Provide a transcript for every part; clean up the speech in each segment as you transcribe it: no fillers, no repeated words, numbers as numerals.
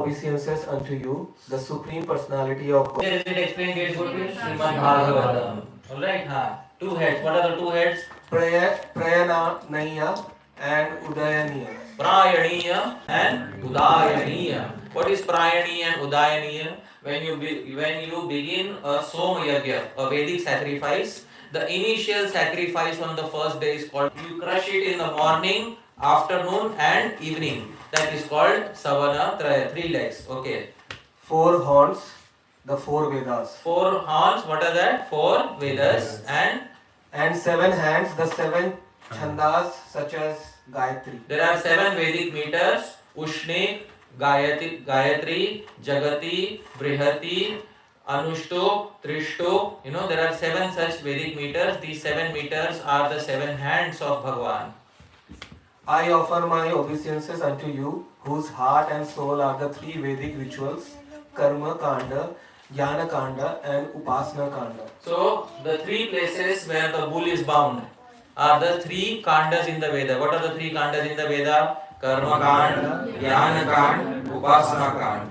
obeisances unto you, the Supreme Personality of God. Where is it explained? Get go to Srimad Bhagavatam. Alright, two heads. What are the two heads? Prayananiya and Udayaniya. Prayaniya and Udayaniya. What is Prayaniya and Udayaniya? When you begin a Soma Yagya, a Vedic sacrifice, the initial sacrifice on the first day is called, you crush it in the morning, afternoon and evening. That is called Savana Traya, 3 legs. Okay. 4 horns, the 4 Vedas. 4 horns, what are that? 4 Vedas and 7 hands, the 7 chandas such as Gayatri. There are 7 Vedic meters: Ushnik, Gayatri, Jagati, Brihati, Anushtok, Trishtok. There are 7 such Vedic meters. These 7 meters are the 7 hands of Bhagavan. I offer my obeisances unto you, whose heart and soul are the 3 Vedic rituals: Karma Kanda, Jnana Kanda, and Upasana Kanda. So, the 3 places where the bull is bound are the 3 kandas in the Veda. What are the 3 kandas in the Veda? Karma Kanda, Jnana Kanda, Upasana Kanda.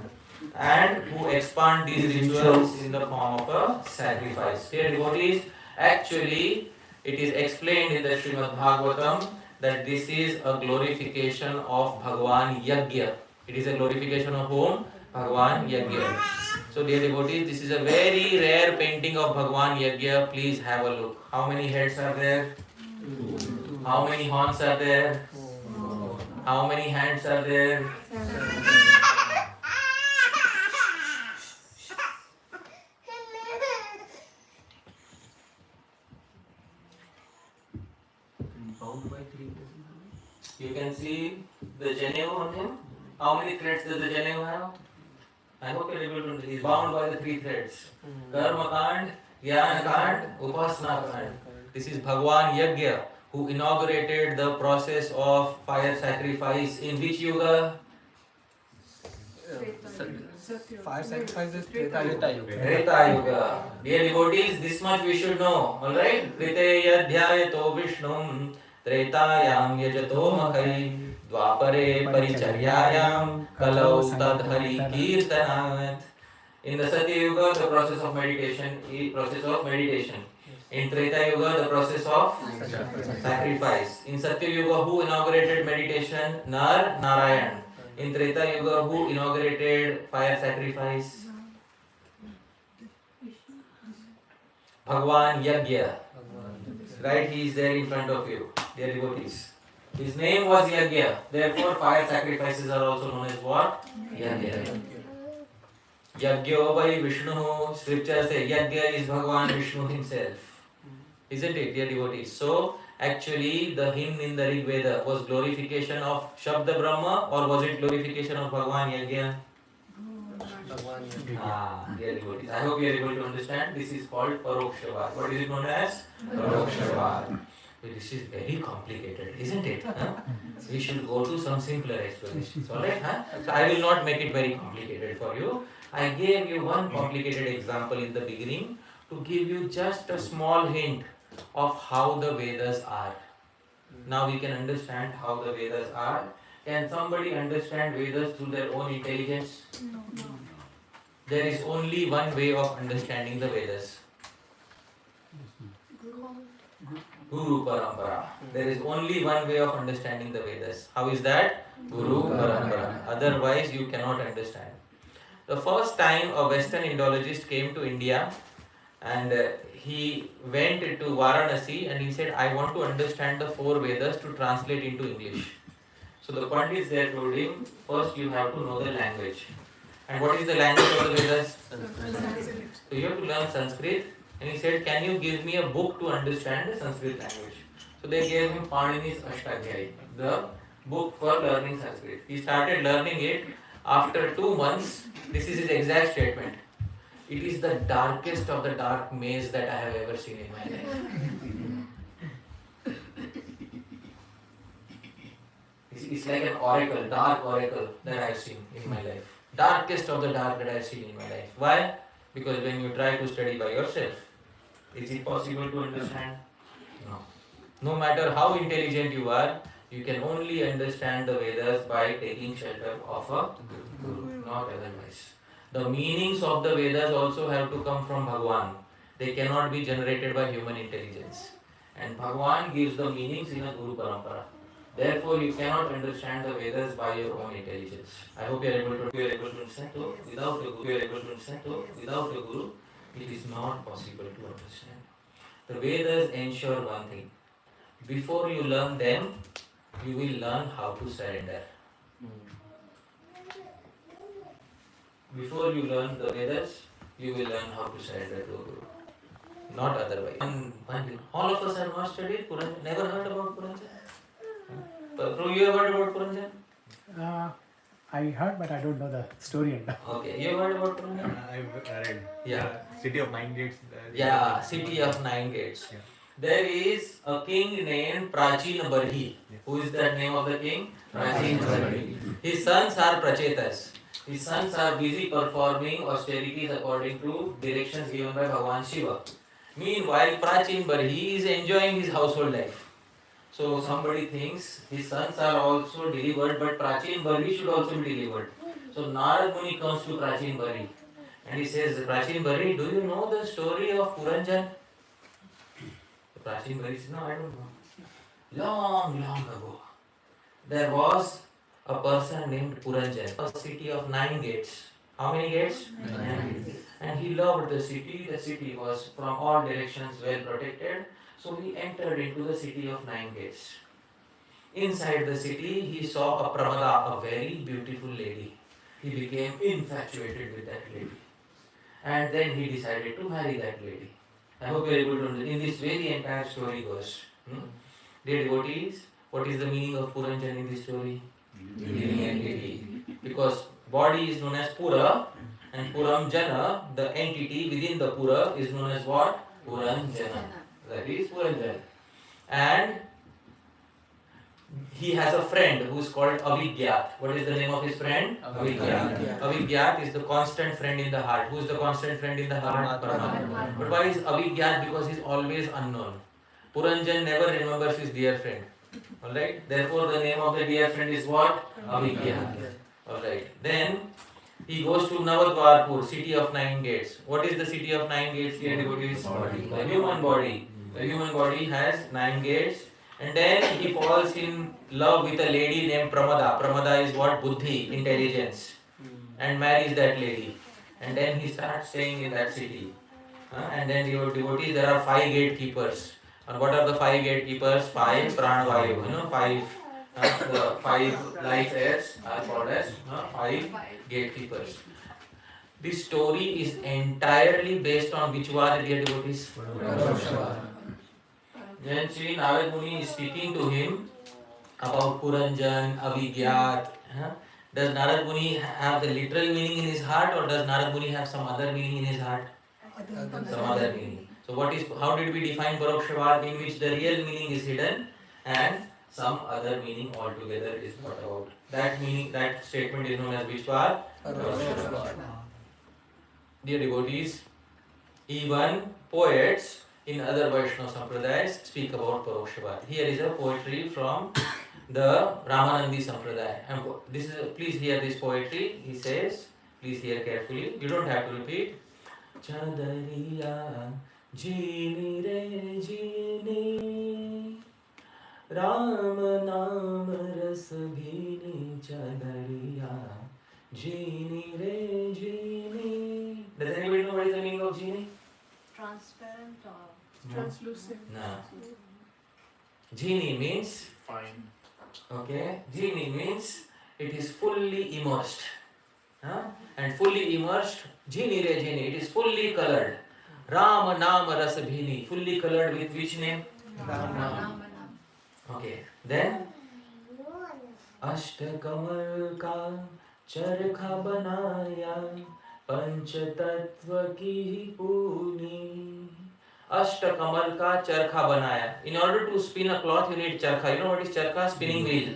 And who expand these rituals in the form of a sacrifice. Dear devotees, actually it is explained in the Srimad Bhagavatam that this is a glorification of Bhagavan Yagya. It is a glorification of whom? Bhagavan Yagya. So dear devotees, this is a very rare painting of Bhagavan Yagya. Please have a look. How many heads are there? How many horns are there? How many hands are there? You can see the Jenu on him. How many threads does the Jenu have? I hope you're able to. He is bound by the 3 threads. Karma Kand, Jnana Kand, Upasana Kand. This is Bhagavan Yagya who inaugurated the process of fire sacrifice in which yuga? Fire sacrifice is Treta Yuga. Treta Yuga. Dear devotees, this much we should know. Alright? Triteya dhyayato Vishnum Tretayam yajato makai Dvapare paricharyayam Kalau tadhari kirtanat. In the Satya Yuga, the process of meditation is process of meditation. In Treta Yuga, the process of sacrifice. In Satya Yuga, who inaugurated meditation? Narayan. In Treta Yuga, who inaugurated fire sacrifice? Bhagavan Yagya. Right, he is there in front of you, dear devotees. His name was Yagya. Therefore, fire sacrifices are also known as what? Yagya. Yagyo by Vishnu. Scripture says Yagya is Bhagavan Vishnu himself. Isn't it, dear devotees? So, actually, the hymn in the Rig Veda was glorification of Shabda Brahma, or was it glorification of Bhagavan Yagya? Dear devotees, I hope you are able to understand. This is called Paroksa. What is it known as? Paroksa. This is very complicated, isn't it? We should go to some simpler explanations. Alright? So I will not make it very complicated for you. I gave you one complicated example in the beginning to give you just a small hint of how the Vedas are. Now we can understand how the Vedas are. Can somebody understand Vedas through their own intelligence? No. There is only one way of understanding the Vedas. Guru Parampara. There is only one way of understanding the Vedas. How is that? Guru Parampara. Otherwise you cannot understand. The first time a Western Indologist came to India and he went to Varanasi and he said, I want to understand the 4 Vedas to translate into English. So the Pandits there told him, first you have to know the language. And what is the language of the Vedas? So you have to learn Sanskrit. And he said, can you give me a book to understand the Sanskrit language? So they gave him Panini's Ashtadhyayi, the book for learning Sanskrit. He started learning it. After 2 months, this is his exact statement. It is the darkest of the dark maze that I have ever seen in my life. It's like an oracle, dark oracle that I have seen in my life. Darkest of the dark that I have seen in my life. Why? Because when you try to study by yourself, is it possible to understand? No. No matter how intelligent you are, you can only understand the Vedas by taking shelter of a Guru. not otherwise. The meanings of the Vedas also have to come from Bhagwan. They cannot be generated by human intelligence. And Bhagwan gives the meanings in a Guru Parampara. Therefore, you cannot understand the Vedas by your own intelligence. I hope you are able to understand. So, without a Guru, it is not possible to understand. The Vedas ensure one thing. Before you learn them, you will learn how to surrender. Before you learn the Vedas, you will learn how to surrender to a Guru. Not otherwise. All of us have not studied Puranjan. Never heard about Puranjan? Prabhu, you have heard about Puranjan? I heard, but I don't know the story and Okay, you have heard about Puranjan? I've read. Yeah. City of Nine Gates. Yeah, City of Nine Gates. Yeah. There is a king named Prachin Barhi. Who is the name of the king? Prachin Barhi. His sons are Prachetas. His sons are busy performing austerities according to directions given by Bhagavan Shiva. Meanwhile, Prachin Barhi is enjoying his household life. So somebody thinks his sons are also delivered, but Prachin Barhi should also be delivered. So Narad Muni comes to Prachin Barhi and he says, Prachin Barhi, do you know the story of Puranjan? Prachin Barhi says, no, I don't know. Long, long ago, there was a person named Puranjan, a city of 9 gates. How many gates? 9 gates. And he loved the city. The city was from all directions well protected. So he entered into the city of 9 gates. Inside the city, he saw a Pramada, a very beautiful lady. He became infatuated with that lady. And then he decided to marry that lady. I hope you are able to understand. In this way, the entire story goes. Dear devotees, what is the meaning of Puranjan in this story? Living entity. Because body is known as Pura, and Puram Jana, the entity within the Pura, is known as what? Puranjana. That is Puranjan. And he has a friend who is called Avigyat. What is the name of his friend? Avigyat. Avigyat is the constant friend in the heart. Who is the constant friend in the heart? Paramatma. But why is Avigyat? Because he is always unknown. Puranjan never remembers his dear friend. Alright? Therefore, the name of the dear friend is what? Avigyat. Alright. Then he goes to Navadvarpur, city of 9 gates. What is the city of 9 gates, dear devotees? The human body. The human body has 9 gates. And then he falls in love with a lady named Pramada. Pramada is what? Buddhi, intelligence. And marries that lady. And then he starts staying in that city. And then devotees, there are 5 gatekeepers. And what are the 5 gatekeepers? 5 pranavayu. 5 life airs are called as 5 gatekeepers. This story is entirely based on which Vaada, dear devotees? Then Sri Narad Muni is speaking to him about Puranjan, Avigyat. Does Narad Muni have the literal meaning in his heart, or does Narad Muni have some other meaning in his heart? Some other meaning. So how did we define Paroksa Vaada, in which the real meaning is hidden and some other meaning altogether is brought about? That meaning, that statement is known as which Vaada? Paroksa Vaada. Dear devotees, even poets in other Vaishnava Sampradayas speak about Paroksa Vaada. Here is a poetry from the Ramanandi Sampradaya. And please hear this poetry. He says, please hear carefully. You don't have to repeat. Chadariya Jini Re Jini Ram Naam Ras Bhini Chadariya Jini Re Jini. Does anybody know what is the meaning of Jini? Transparent or translucent? No. Genie means Fine. okay. Genie means it is fully immersed. And fully immersed, Genie re Genie, it is fully colored. Rama Nama Rasa Bhini, fully colored with which name? Rama. Okay. Then Ashtakamal ka charkha banaya पंच तत्व की पूनी. Ashtakamal ka charkha banaya. In order to spin a cloth, you need charkha. You know what is charkha? Spinning wheel.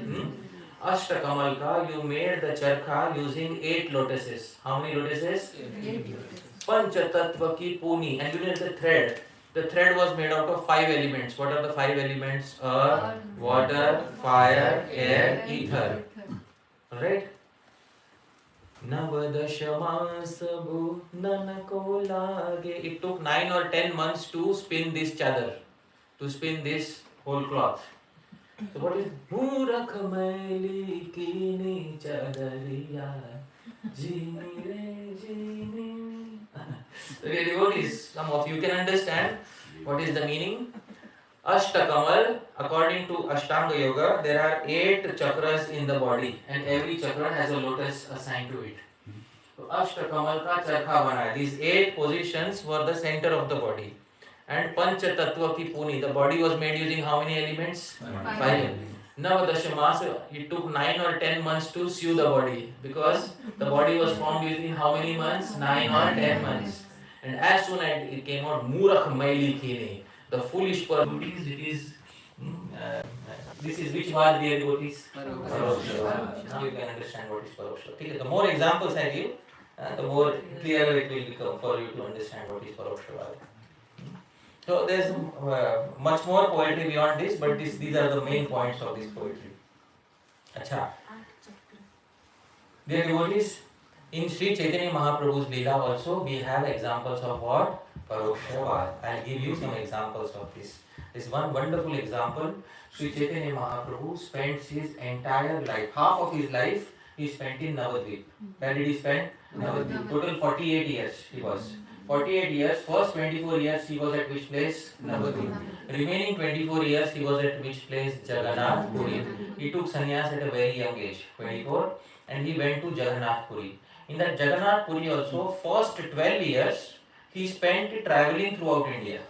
Ashtakamal ka, you made the charkha using 8 lotuses. How many lotuses? 8. Pancha tattva ki puni. And you need the thread. The thread was made out of 5 elements. What are the 5 elements? Earth, water, fire, air, ether. Alright? Navadashamasabu nanako lage. It took 9 or 10 months to spin this chadar, to spin this whole cloth. So what is Murakh maili kini chadariya jini re jini. Okay, devotees, some of you can understand what is the meaning. Ashtakamal, according to Ashtanga Yoga, there are 8 chakras in the body and every chakra has a lotus assigned to it. So Ashtakamal ka charkha bana. These 8 positions were the center of the body. And Pancha Tattva ki Puni, the body was made using how many elements? 5 elements. Navadashamasa, it took 9 or 10 months to sew the body because the body was formed using how many months? 9 or 10 months. And as soon as it came out, Murakh Maili Kine, the foolish devotees, it is. This is which Vaada, dear devotees? Paroksa. Now you can understand what is Paroksa. Okay, the more examples I give, the more clearer it will become for you to understand what is Paroksa Vaada. So there is much more poetry beyond this, but these are the main points of this poetry. Acha. Dear devotees, in Sri Chaitanya Mahaprabhu's Leela also we have examples of what? Paroksa Vaada. I'll give you some examples of this. This one wonderful example. Sri Chaitanya Mahaprabhu spent his entire life, half of his life he spent in Navadvip. Where did he spend? Navadvip. Total 48 years he was. 48 years, first 24 years he was at which place? Navadvip. Remaining 24 years he was at which place? Jagannath Puri. He took sannyas at a very young age, 24, and he went to Jagannath Puri. In that Jagannath Puri also, first 12 years he spent traveling throughout India.